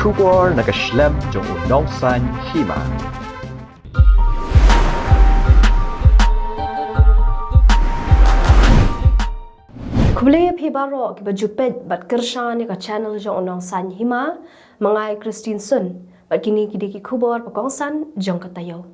Khubor nakaslem Jong Bakongsan Hima. Kublaya pibaro ki bajupet bat kershani ka channel Jong Bakongsan Hima mangai Christine Sun bat kini kidi ki Khubor Bakongsan Jong ka Taïew.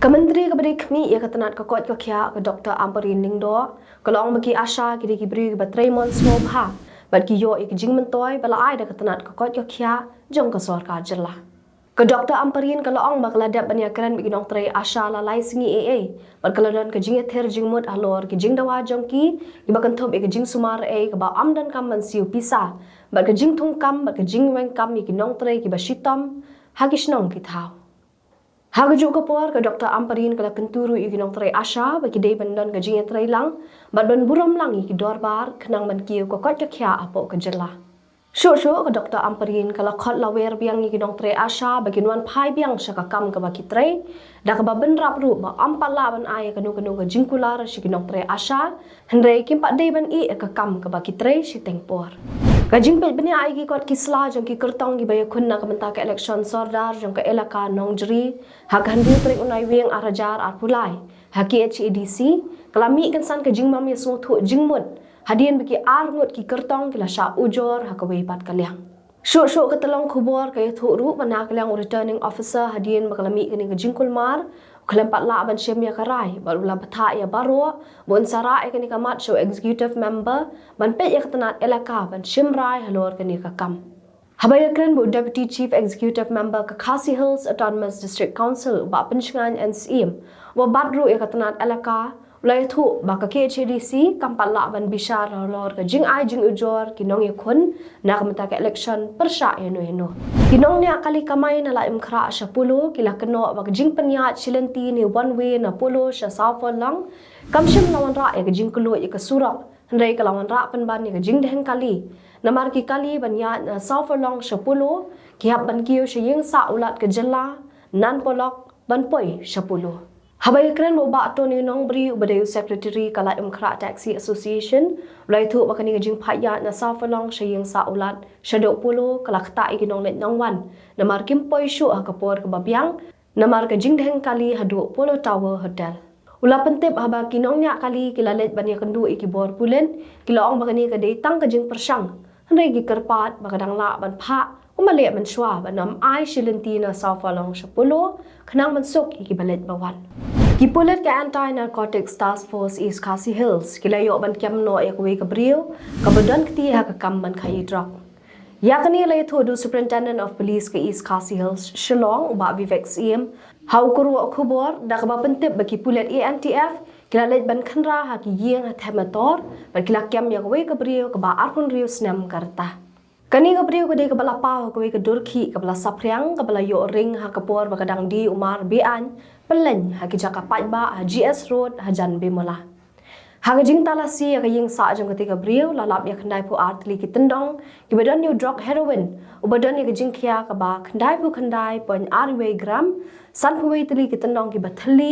Kementeri kepada kami ia ketenat ke kot ke kia ke Dr. Amperin Ningdo kalau bagi Asha kidi ki beri bat Raymond Smobha bat ki yo ik jing mentoy bala ai da ketenat ke kot ke kia Jong ka sorka jelah. Ke Dr. Amperin kalau ong bakladap bania keren bagi dong tray Asha la lai singi AA bat kalau don ke jing ether jing mut alor ke jing dawa jong ki bakan thob ke jing sumar ke ba amdan kam man siu pisa bat ke jing thung kam bat ke jing weng kam ki nong tray ki ba shitam hagish nong ki thau. Hagaju kapor ke Dr. Amperin kala kenturu i ginong tray Asha bagi dei bandon ke jing tray lang bat ban buram lang i ki dorbar kenang man kiu ko kot ke kya apo ke jelah. Syo ke Dr. Amperin kala khot lawer biang i ginong tray Asha bagi nuan phai biang syaka kam ke baki tray da ke ba benrap ru ba ampala ban ai ke nu ke jing kular si ginong tray Asha hendrei kim pak dei ban i ke kam ke baki tray si tengpor. Kajing pet bini ai ki kot kisla jong ki kertong ki baya kunna ke menta ke election sordar jong ke elaka nongjri hak handu trek unai weng arajar arpulai haki HEDC kelami kensan ke jing mam ya semua thu jing mut hadian bagi arngut ki kertong kila sha ujor hak wei pat kaliang syuk ke telong Khubor ke thu ru bana kaliang returning officer hadian bakalami ke jing kulmar kelempat la ban syem ya karai baru la batha ya baro bon sara e kani kamat show executive member ban pet ya ketenat elaka ban syem rai halor kani ka kam habaya kren bu deputy chief executive member ke Khasi Hills Autonomous District Council ba pensngan NCM wa badru ya ketenat elaka ulai thu ba ka KHDC kampat la ban bishar halor ka jing ai jing ujor kinong ya khun na kamata ke election persya ya no kinong nya kali kamai na la imkhra sha pulu kila keno ba jing penyat silenti ni one way na pulu sha safo lang kamshim lawan ra ya jing kulo ya ka surak hendai ka lawan ra pen ban ya jing deheng kali namar ki kali banyat na safo lang sha pulu ki hab ban kiyo sha yeng sa ulat ke jela nan polok ban poi sha pulu. Habai keren boba atoni nong beri ubadayu secretary kala imkhra taxi association ulai thu bakani jing phaya na safalong shayeng sa ulat shadok polo kala khta iginong let nong wan namar kim poi shu akapor ke babyang namar ke jing deheng kali hadu polo tower hotel ula pentip haba kinong nya kali kila let bania kendu ikibor pulen kila ong bakani ke deitang ke jing persang hendai gi kerpat bakadang la ban pha umalek man shwa banam ai shilentina safalong shapolo khnang man sok ikibalet bawan Kipulet ke Anti-Narcotics Task Force East Khasi Hills kila yo ban kiam no ek we kabriu kabadan kti ha ka kam ban khai drug yakani lai thodu Superintendent of Police ke East Khasi Hills Shillong ba Vivek CM hau kuru Khubor da ka ba pentip ba kipulet ANTF kila let ban khanra ha ki yeng ha themator ba kila kiam yak we kabriu ka ba arkun riu snam karta Kani kabriu ke de kabala pau ke ke durki kabala sapriang kabala yo ring ha kapor bakadang di Umar Bian pelen ha ki jaka patba ha GS Road ha jan bemola ha jing talasi ka ying sa jong ke kabriu lalap ya khandai pu artli ki tendong ki badan new drug heroin ubadan ya jing khia ka ba khandai pon arwe gram san pu wei tli ki tendong ki bathli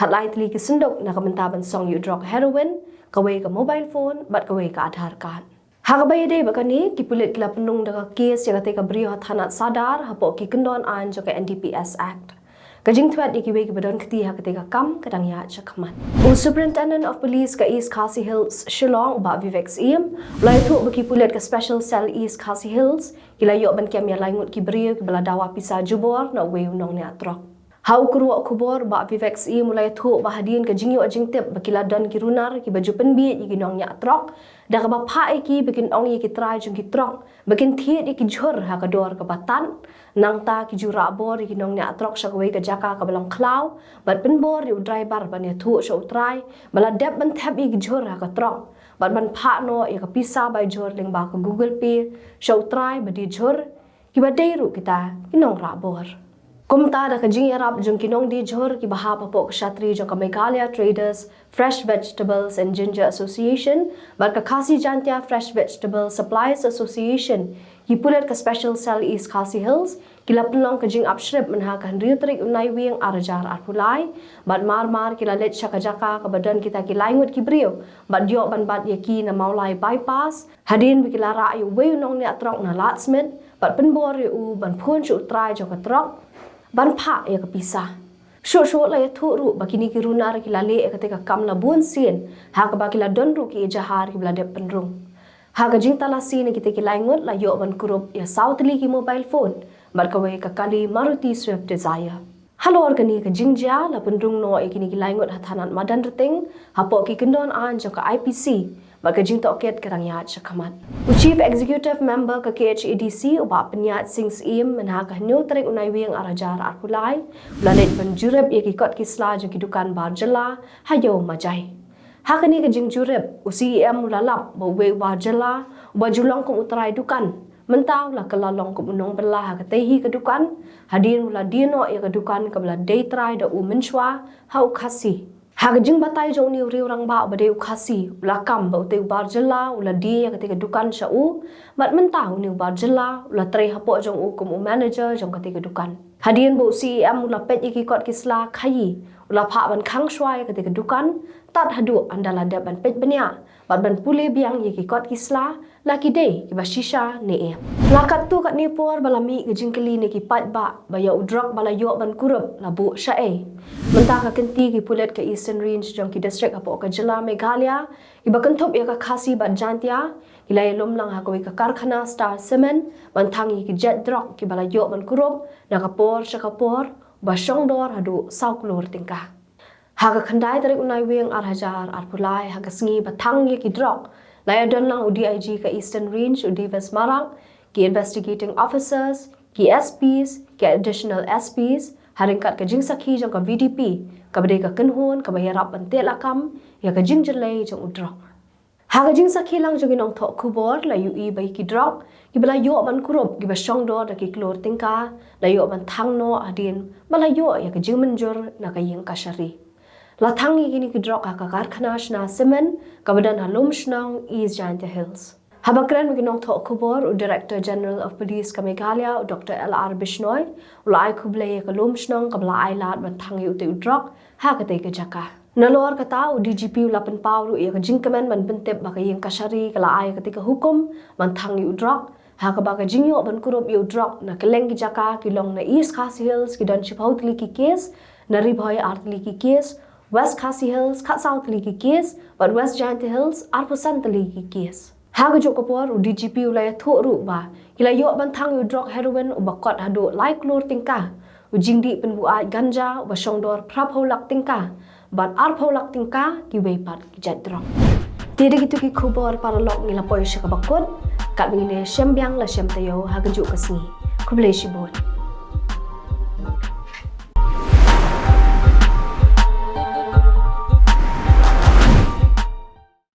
khatlai tli ki sindok na kamenta ban song you drug heroin ka wei ka mobile phone bat ka wei ka Aadhaar card Hagabay day bakani kipulit kila penung daga kes yang kata kabrio thanat sadar hapo ki kendon an jo ke NDPS Act. Kajing tuat ikiwe ki badon keti ha kata kam kadang ya chakman. Superintendent of Police ka East Khasi Hills Shillong ba Vivek CM lai thu baki pulit ka Special Cell East Khasi Hills kila yo ban kiam ya laingut ki brio ki bala dawa pisa jubor na we nong ne atrok. Hau kuru Khubor ba Vivek CM mulai thu ba hadin ka jingyo ajing tip bakila don ki runar ki baju penbi ki nong ya atrok da ka ba pha ki bikin ong ye ki try jung ki trok bikin thiet ki jhor ha ka dor ka batan nang ta ki jura bor ki nong nya trok sa we ka jaka ka balang klau bat pen bor yu driver ban ye thu so try bala dep ban thap ki jhor ha ka trok bat ban pha no ye ka pisa bai jhor ling ba ka Google Pay so try ba di jhor ki ba dei ru kita ki nong ra bor Kumta da kajing Arab jung kinong di jhor ki baha papok kshatri jung ka Meghalaya Traders Fresh Vegetables and Ginger Association bar ka Khasi Jantia Fresh Vegetable Suppliers Association Hipulet ke Special Cell East Khasi Hills, kila pelong ke jing upshrip menhakan riutrik unai wing arajar arpulai, bat mar kila let syakajaka ke badan kita kila ingut kibriu, bat diok ban bat yaki na maulai bypass, hadin bikila ra'ayu wei unong ni atrok na latsmit, bat penbor yu ban pun syuk trai jok atrok, ban pak ya kepisah. Syuk la ya thuru bakini ki runar kila le ketika kam la bun sin, ha ke bakila donru ki jahar ki belade penrung. Haga jing talasi ni kita kila ingut la yok ban kurup ya sautli ki mobile phone barkawai ka kali Maruti Swift Desire. Halo organi ka jingja la pendrung no ikini kila ingut hathanan madan reting hapo ki kendon an jong ka IPC barka jing toket kerang yat syakamat. Chief Executive Member ka KHADC uba penyat sings im menha ka new trek unai wiang arajar arpulai lanet penjurep ye ki kot kisla jong ki dukan barjela hayo majai. Hakani ke jing jurep UCM lalap bawe wajala bajulong kong utrai dukan mentau la kelalong kong unong belah ke tehi ke dukan hadin mula dino ya ke dukan ke belah day try da menshwa ha ukasi ha ke jing batai jong ni uri orang ba bade ukasi ula kam ba te barjala ula dia ke dukan sha u mat mentau ni barjala ula tre hapo jong u kum manager jong ke dukan hadin bo UCM ula pet iki kot kisla khayi ula pha ban khang shwai ke dukan tat hadu andala da ban pet benya bat ban pule biang ye ki kot kisla laki day ki bashisha ne e lakat tu kat ni por balami ke jingkeli ne ki pat ba baya udrak bala yo ban kurup labu sha e menta ka kenti ki pulet ke Eastern Range jong ki district apo ka jila Meghalaya ki bakanthop ya ka khasi ban jantia ilai lom lang ha ko ka karkhana Star Cement ban thangi ki jet drop ki bala yo ban kurup na ka por sha ka por ba shong dor hadu sauklor tingka haga khandai tarik unai wing arhajar arpulai haga sngi bathang ye ki drok laya don lang UDIG ka Eastern Range udi West Marang ki investigating officers ki SPs ki additional SPs haringkat ka jing sakhi jong ka VDP ka bade ka kenhon ka bayarap bantel akam ya ka jing jelai jong udrok haga jing sakhi lang jong inong thok Khubor la UE bai ki drok ki bala yo ban kurup ki basong do da ki klor tingka la yo ban thang no adin bala yo ya ka jing menjur na ka yeng ka shari la thangi gini ki drok ka karkhana shna semen kabadan halum shnang East Giant Hills habakran ginong tho Khubor Director General of Police ka Meghalaya Dr. LR Bishnoi ulai khuble ka lum shnang kabla ailat ban thangi ute drok ha ka te ka jaka nalor ka ta DGP ulapan pawru ya ka jingkamen ban bentep ba ka yeng ka shari kala ai ka te ka hukum ban thangi drok ha ka ba ka jingyo ban kurup yu drok na keleng ki jaka ki long na East Khasi Hills ki don chipautli ki case na ribhoy artli ki case West Khasi Hills, Kat South Ligi case, but West Giant Hills, Arpusan Ligi case. Haga Jokopor, DGP ulaya thuk ba, ila yok bantang yu drug heroin ubakot hadu like lur tingka, ujingdi penbuat ganja ubasongdor prap holak tingka, but arp holak tingka ki weipat ki jat drug. Tidak gitu ki Khubor para lok ngila poy syakabakot, kat mengine syembiang la syem tayo haga juk kesni. Kublai shibut.